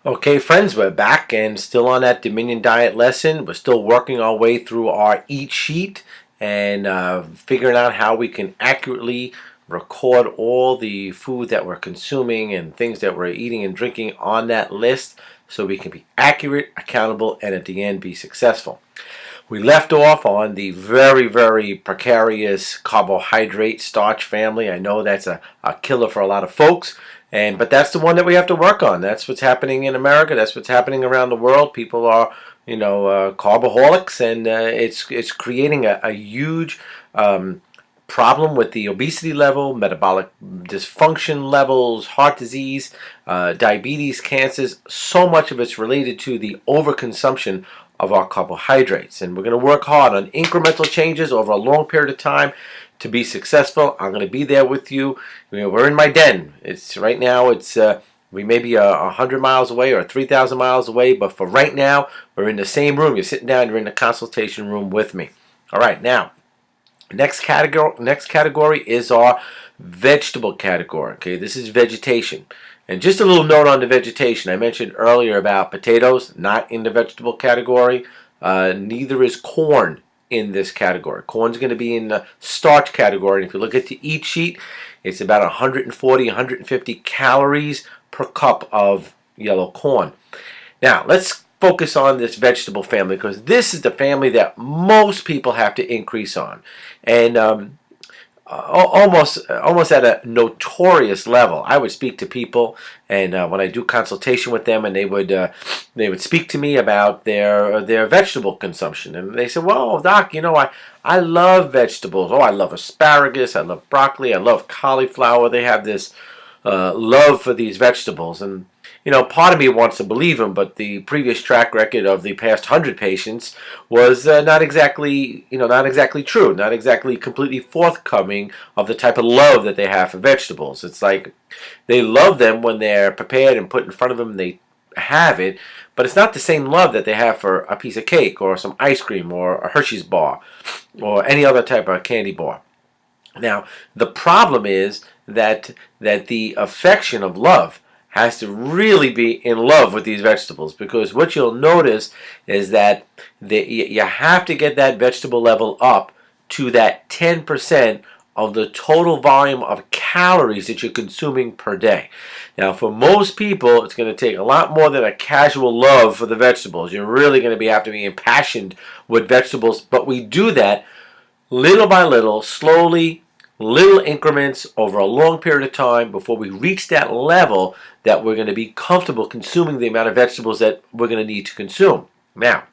Okay, friends, we're back and still on that Dominion diet lesson. We're still working our way through our eat sheet and figuring out how we can accurately record all the food that we're consuming and things that we're eating and drinking on that list so we can be accurate, accountable, and at the end be successful. We left off on the very, very precarious carbohydrate starch family. I know that's a killer for a lot of folks, but that's the one that we have to work on. That's what's happening in America. That's what's happening around the world. People are, carboholics, and it's creating a huge problem with the obesity level, metabolic dysfunction levels, heart disease, diabetes, cancers. So much of it's related to the overconsumption of our carbohydrates, and we're going to work hard on incremental changes over a long period of time to be successful. I'm going to be there with you. We're in my den. It's right now. We may be 100 miles away or 3,000 miles away, but for right now, we're in the same room. You're sitting down. You're in the consultation room with me. All right, now. Next category is our vegetable category. Okay, this is vegetation. And just a little note on the vegetation. I mentioned earlier about potatoes, not in the vegetable category. Neither is corn in this category. Corn's going to be in the starch category. And if you look at the eat sheet, it's about 140, 150 calories per cup of yellow corn. Now, let's focus on this vegetable family because this is the family that most people have to increase on. And almost at a notorious level. I would speak to people, and when I do consultation with them, and they would speak to me about their vegetable consumption, and they say, "Well, doc, I love vegetables. Oh, I love asparagus. I love broccoli. I love cauliflower." They have this love for these vegetables, and part of me wants to believe them, but the previous track record of the past 100 patients was not exactly true, not exactly completely forthcoming of the type of love that they have for vegetables. It's like they love them when they're prepared and put in front of them, and they have it, but it's not the same love that they have for a piece of cake or some ice cream or a Hershey's bar or any other type of candy bar. Now, the problem is that the affection of love has to really be in love with these vegetables, because what you'll notice is that you have to get that vegetable level up to that 10% of the total volume of calories that you're consuming per day. Now, for most people, it's going to take a lot more than a casual love for the vegetables. You're really going to have to be impassioned with vegetables, but we do that little by little, slowly, little increments over a long period of time before we reach that level that we're going to be comfortable consuming the amount of vegetables that we're going to need to consume. Now,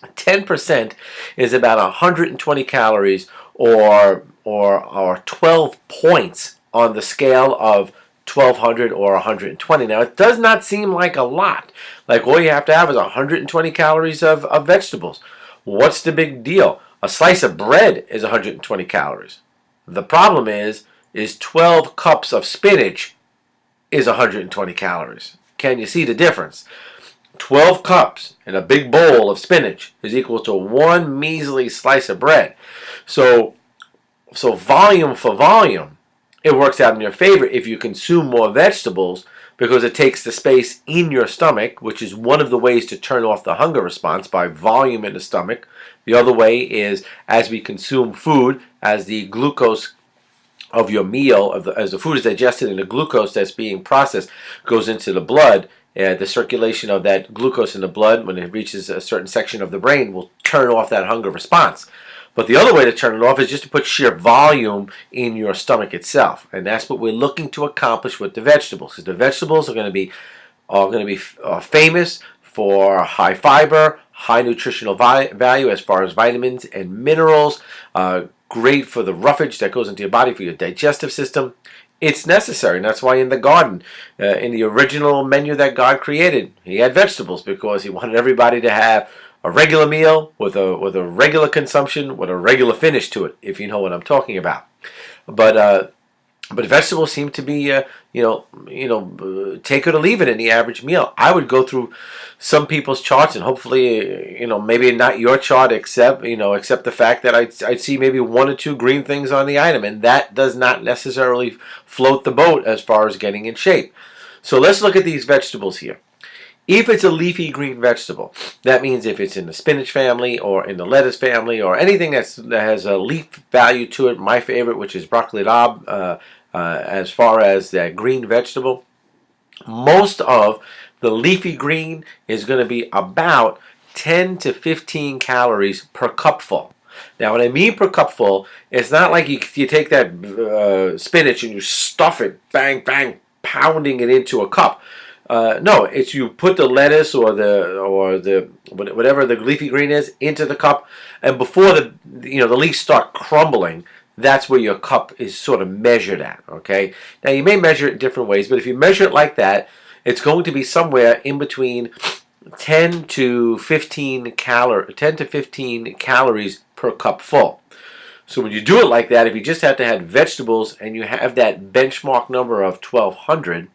10% is about 120 calories or 12 points on the scale of 1200 or 120. Now, it does not seem like a lot. Like all you have to have is 120 calories of vegetables. What's the big deal? A slice of bread is 120 calories. The problem is 12 cups of spinach is 120 calories. Can you see the difference? 12 cups in a big bowl of spinach is equal to one measly slice of bread. So volume for volume, it works out in your favor if you consume more vegetables, because it takes the space in your stomach, which is one of the ways to turn off the hunger response, by volume in the stomach. The other way is as we consume food, as the glucose of your meal, as the food is digested and the glucose that's being processed goes into the blood, the circulation of that glucose in the blood, when it reaches a certain section of the brain, will turn off that hunger response. But the other way to turn it off is just to put sheer volume in your stomach itself. And that's what we're looking to accomplish with the vegetables. Because the vegetables are going to be famous for high fiber, high nutritional value as far as vitamins and minerals, great for the roughage that goes into your body, for your digestive system. It's necessary, and that's why in the garden, in the original menu that God created, He had vegetables, because He wanted everybody to have a regular meal with a regular consumption, with a regular finish to it, if you know what I'm talking about. But vegetables seem to be, take it or leave it in the average meal. I would go through some people's charts, and hopefully, maybe not your chart, except the fact that I'd see maybe one or two green things on the item, and that does not necessarily float the boat as far as getting in shape. So let's look at these vegetables here. If it's a leafy green vegetable, that means if it's in the spinach family or in the lettuce family or anything that has a leaf value to it, my favorite, which is broccoli rabe, as far as that green vegetable, most of the leafy green is going to be about 10 to 15 calories per cupful. Now, what I mean per cupful, it's not like you take that spinach and you stuff it, bang, bang, pounding it into a cup. No, it's you put the lettuce or the whatever the leafy green is into the cup, and before the leaves start crumbling, that's where your cup is sort of measured at. Okay. Now you may measure it in different ways, but if you measure it like that, it's going to be somewhere in between 10 to 15 calories per cup full. So when you do it like that, if you just have to have vegetables and you have that benchmark number of 1,200,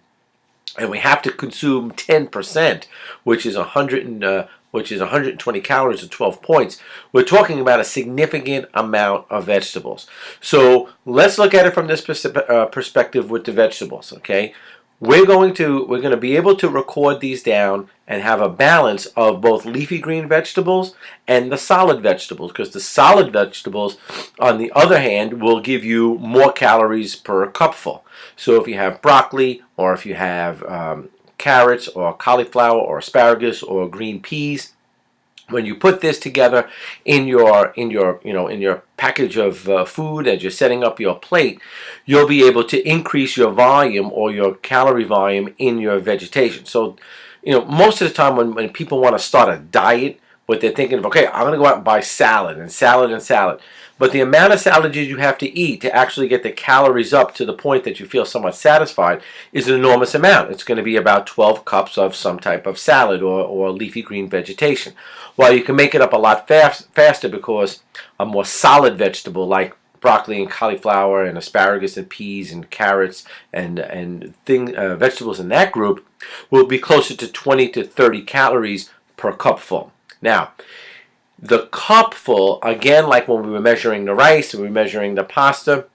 and we have to consume 10%, which is 120 calories or 12 points, we're talking about a significant amount of vegetables. So let's look at it from this perspective with the vegetables. Okay, we're going to be able to record these down and have a balance of both leafy green vegetables and the solid vegetables, because the solid vegetables, on the other hand, will give you more calories per cupful. So if you have broccoli, or if you have carrots or cauliflower or asparagus or green peas, when you put this together in your package of food as you're setting up your plate, you'll be able to increase your volume or your calorie volume in your vegetation. So, most of the time when people want to start a diet, what they're thinking of, okay, I'm going to go out and buy salad and salad and salad. But the amount of salads you have to eat to actually get the calories up to the point that you feel somewhat satisfied is an enormous amount. It's going to be about 12 cups of some type of salad or leafy green vegetation. While you can make it up a lot faster because a more solid vegetable like broccoli and cauliflower and asparagus and peas and carrots and vegetables in that group will be closer to 20 to 30 calories per cupful. Now, the cupful, again, like when we were measuring the rice and we were measuring the pasta,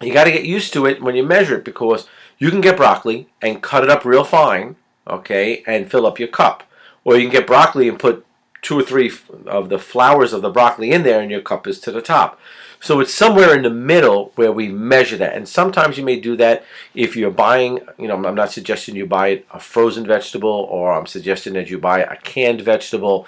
you got to get used to it when you measure it, because you can get broccoli and cut it up real fine, okay, and fill up your cup. Or you can get broccoli and put 2 or 3 of the flowers of the broccoli in there and your cup is to the top. So it's somewhere in the middle where we measure that. And sometimes you may do that if you're buying, I'm not suggesting you buy a frozen vegetable, or I'm suggesting that you buy a canned vegetable.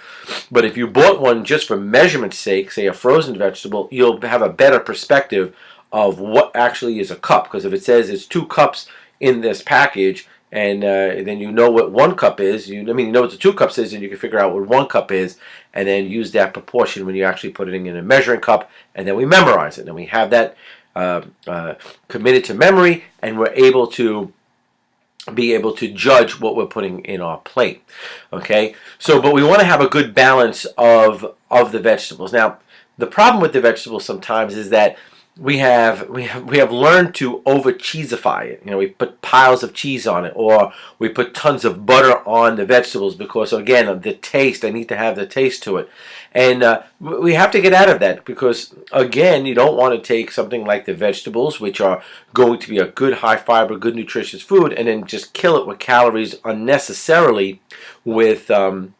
But if you bought one just for measurement's sake, say a frozen vegetable, you'll have a better perspective of what actually is a cup. Because if it says it's 2 cups in this package, and then you know what 1 cup is. You know what the 2 cups is, and you can figure out what 1 cup is, and then use that proportion when you actually put it in a measuring cup, and then we memorize it, and we have that committed to memory, and we're able to judge what we're putting in our plate. Okay, so but we want to have a good balance of the vegetables. Now, the problem with the vegetables sometimes is that we have learned to over cheesify it. We put piles of cheese on it, or we put tons of butter on the vegetables because, again, of the taste. I need to have the taste to it, and we have to get out of that, because, again, you don't want to take something like the vegetables, which are going to be a good high fiber, good nutritious food, and then just kill it with calories unnecessarily with the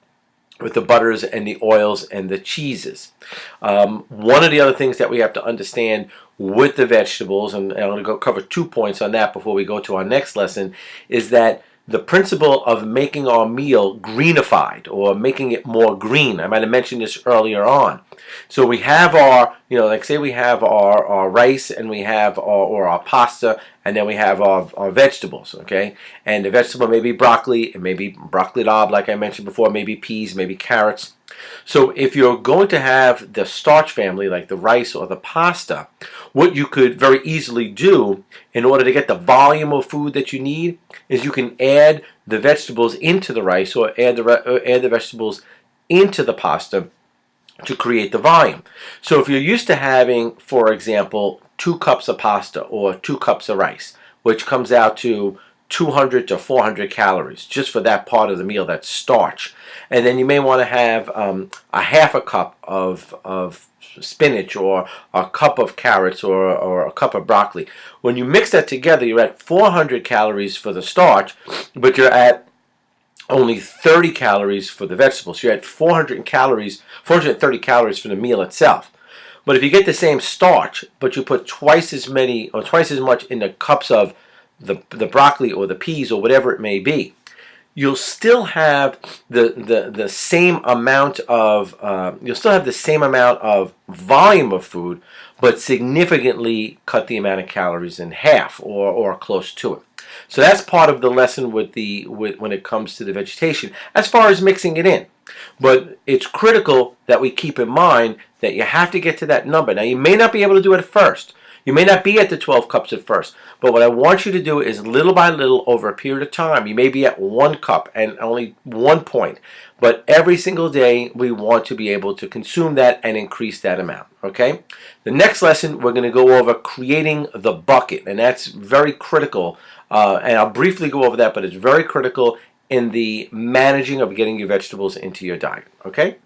butters and the oils and the cheeses. One of the other things that we have to understand with the vegetables, and I'm going to cover 2 points on that before we go to our next lesson, is that the principle of making our meal greenified, or making it more green. I might have mentioned this earlier on. So we have our, like say we have our rice, and we have our pasta, and then we have our vegetables, okay? And the vegetable may be broccoli, it may be broccoli rabe, like I mentioned before, maybe peas, maybe carrots. So if you're going to have the starch family, like the rice or the pasta, what you could very easily do in order to get the volume of food that you need is you can add the vegetables into the rice, or add the vegetables into the pasta to create the volume. So if you're used to having, for example, 2 cups of pasta or 2 cups of rice, which comes out to 200 to 400 calories just for that part of the meal, that's starch. And then you may want to have a half a cup of spinach, or a cup of carrots, or a cup of broccoli. When you mix that together, you're at 400 calories for the starch, but you're at only 30 calories for the vegetables. So you're at 400 calories, 430 calories for the meal itself. But if you get the same starch, but you put twice as many or twice as much in the cups of the broccoli or the peas or whatever it may be, you'll still have the same amount of volume of food, but significantly cut the amount of calories in half or close to it. So that's part of the lesson with when it comes to the vegetation as far as mixing it in. But it's critical that we keep in mind that you have to get to that number. Now, you may not be able to do it at first. You may not be at the 12 cups at first. But what I want you to do is little by little over a period of time. You may be at 1 cup and only 1 point. But every single day we want to be able to consume that and increase that amount. Okay? The next lesson we're going to go over creating the bucket. And that's very critical. And I'll briefly go over that, but it's very critical in the managing of getting your vegetables into your diet. Okay?